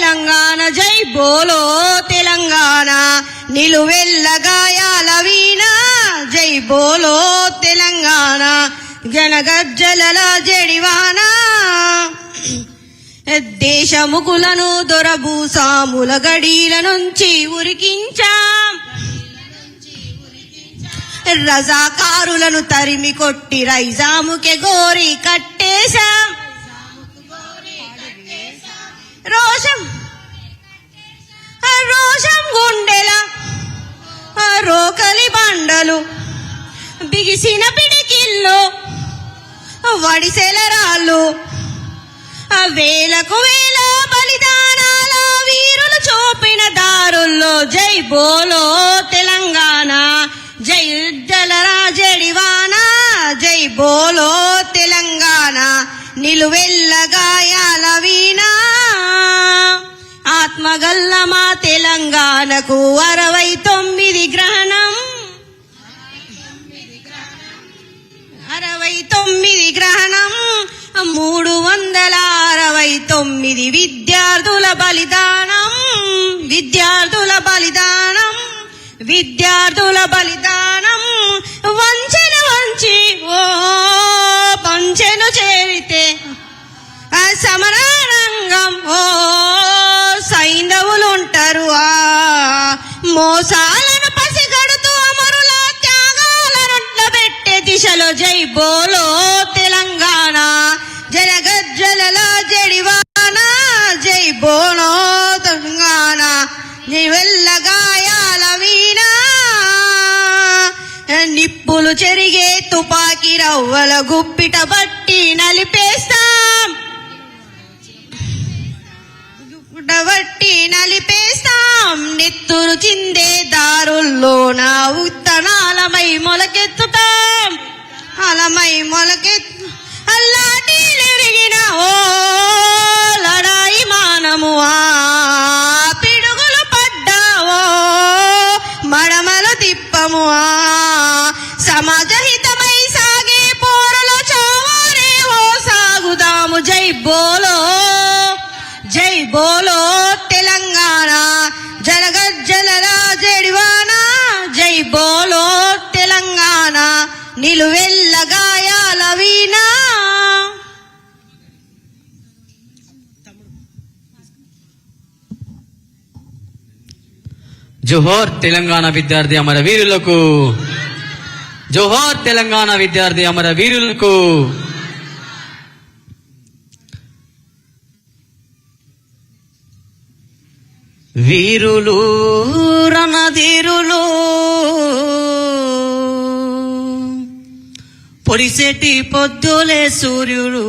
తెలంగాణ జై బోలో తెలంగాణ నిలువెల్ల గాయాల వీణ జై బోలో తెలంగాణ జనగజ్జల జడివాన దేశముకులను దొరభూసాముల గడీల నుంచి ఉరికించాం రజాకారులను తరిమి కొట్టి రైజాముకే గోరి కట్టేశాం రోషం రోషం గుండెల రోకలి బండలు బిగిసిన పిడికిల్లో వడిసెల రాళ్ళు వేలకు వేల బలిదానాల వీరులు చూపిన దారుల్లో జై బోలో తెలంగాణ జై జలరా జడివాన జై బోలో తెలంగాణ నిలువెల్ల గాయాల వీణ ఆత్మగల్ల మా తెలంగాణకు 69 గ్రహణం 69 గ్రహణం 369 విద్యార్థుల బలిదానం విద్యార్థుల బలిదానం విద్యార్థుల బలిదానం వంచెన వంచి ఓ పంచెను చేరితే సమరారంగం ఓ సైంధవులుంటారు ఆ మోసాలను పసిగడుతూ అమరుల త్యాగాలను పెట్టే దిశలో జై బోలో తెలంగాణ జనగజ్జల జడివాన జై బోలో తెలంగాణ నిలువెల్ల గాయాల వీణ నిప్పులు చెరిగే తుపాకీ రవ్వల గుప్పిట బట్టి నలిపేస్తాం నెత్తురు చిందే దారుల్లోన ఉత్తనాలమై మొలకెత్తుతాం అలమై అల్లాటిరిగిన ఓ లడాయి మానము పిడుగులు పడ్డావో మడమలు తిప్పము సమాజహితమై సాగే పోరులో చావారేవో సాగుదాము జై బోలో తెలంగాణ జనగజ్జల జడివాన జై బోలో తెలంగాణ నిలువెల్ల గాయాల వీణ జోహార్ తెలంగాణ విద్యార్థి అమర వీరులకు జోహార్ తెలంగాణ విద్యార్థి అమర వీరులకు వీరులు రణధీరులు పొడిసెట్టి పొద్దులే సూర్యుడు